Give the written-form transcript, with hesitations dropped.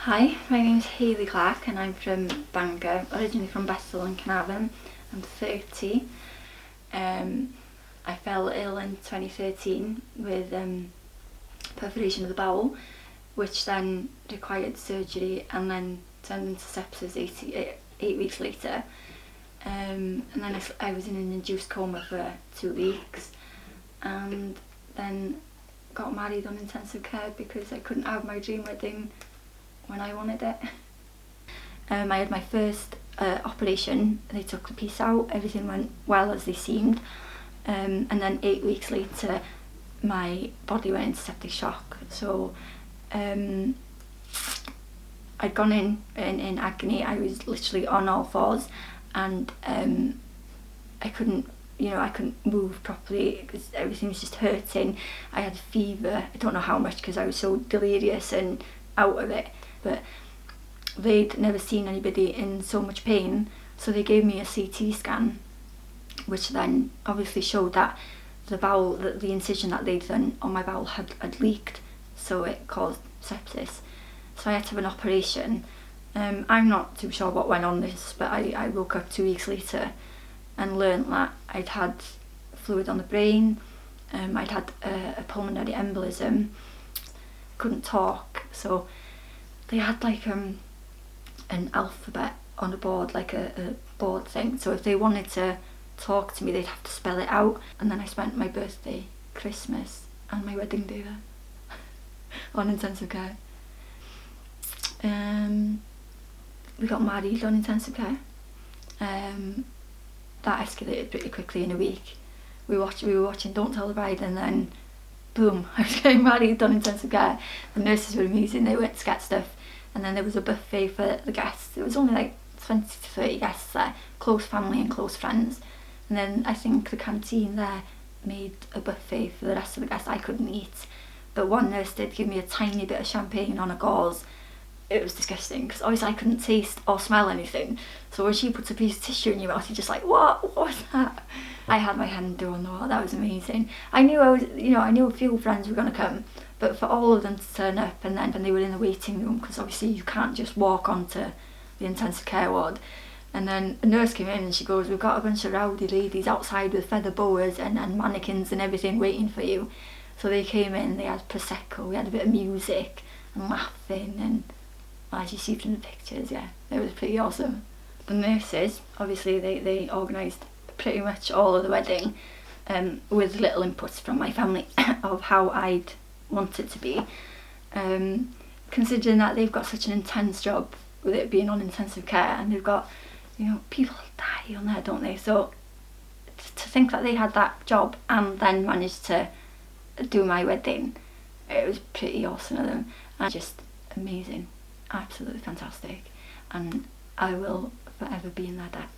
Hi, my name is Hayley Clarke and I'm from Bangor, originally from Bethel and Carnarvon. I'm 30. I fell ill in 2013 with perforation of the bowel, which then required surgery and then turned into sepsis 8 weeks later. And then I was in an induced coma for 2 weeks and then got married on intensive care because I couldn't have my dream wedding when I wanted it. I had my first operation. They took the piece out, everything went well as they seemed, and then 8 weeks later my body went into septic shock. So I'd gone in agony. I was literally on all fours and I couldn't move properly because everything was just hurting. I had fever, I don't know how much because I was so delirious and out of it, but they'd never seen anybody in so much pain, so they gave me a CT scan, which then obviously showed that the bowel, the incision that they'd done on my bowel had leaked, so it caused sepsis. So I had to have an operation. I'm not too sure what went on this, but I woke up 2 weeks later and learnt that I'd had fluid on the brain, I'd had a pulmonary embolism, couldn't talk, so they had like an alphabet on a board, like a board thing, so if they wanted to talk to me they'd have to spell it out. And then I spent my birthday, Christmas and my wedding day there on intensive care. We got married on intensive care. That escalated pretty quickly in a week. We were watching Don't Tell the Bride and then boom, I was getting married on intensive care. The nurses were amazing, they went to get stuff, and then there was a buffet for the guests. There was only like 20 to 30 guests there, close family and close friends. And then I think the canteen there made a buffet for the rest of the guests. I couldn't eat, but one nurse did give me a tiny bit of champagne on a gauze. It was disgusting because obviously I couldn't taste or smell anything. So when she puts a piece of tissue in your mouth, you're just like, what was that? I had my hand on the wall. That was amazing. I knew I knew a few friends were going to come, but for all of them to turn up and then they were in the waiting room, because obviously you can't just walk onto the intensive care ward. And then a nurse came in and she goes, we've got a bunch of rowdy ladies outside with feather boas and mannequins and everything waiting for you. So they came in, they had Prosecco, we had a bit of music and laughing, and as you see from the pictures, yeah, it was pretty awesome. The nurses, obviously they organised pretty much all of the wedding, with little inputs from my family of how I'd want it to be. Considering that they've got such an intense job with it being on intensive care, and they've got, people die on there, don't they? So to think that they had that job and then managed to do my wedding, it was pretty awesome of them, and just amazing, absolutely fantastic, and I will forever be in their debt.